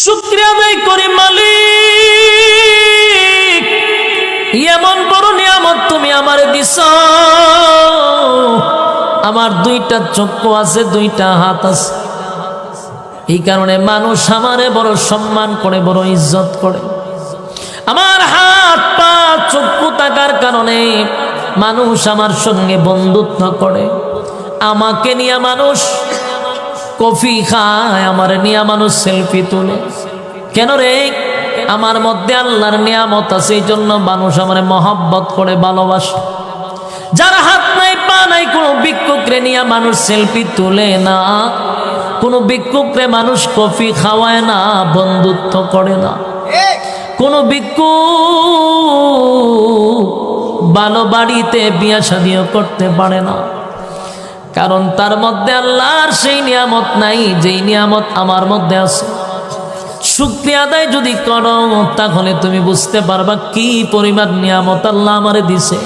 শুকরিয়া আদায় করি মালিক, এমন বড় নিয়ামত তুমি আমারে দিছ। আমার দুইটা চক্ষু আছে, দুইটা হাত আছে, এই কারণে মানুষ আমারে বড় সম্মান করে, বড় ইজ্জত করে। আমার হাত পা চক্ষু থাকার কারণে মানুষ আমার সঙ্গে বন্ধুত্ব করে। আমাকে নিয়ে মানুষ কফি খায়, আমার নিয়ে মানুষ সেলফি তোলে। কেন রে? আমার মধ্যে আল্লাহর নিয়ামত আছে, এই জন্য মানুষ আমার মহব্বত করে, ভালোবাসে। যার হাত নাই পা নাই, কোনো ভিক্ষুকরে নিয়ে মানুষ সেলফি তোলে না, কোনো ভিক্ষুকরে মানুষ কফি খাওয়ায় না, বন্ধুত্ব করে না। কোনো ভিক্ষুক ভালো বাড়িতে বিয়া শাদিও করতে পারে না, কারণ তার মধ্যে আল্লাহর সেই নিয়ামত নাই যেই নিয়ামত আমার মধ্যে আছে। শুকরিয়া আদায় যদি করো, তাহলে তুমি বুঝতে পারবা কি পরিমাণ নিয়ামত আল্লাহ আমারে দিছে।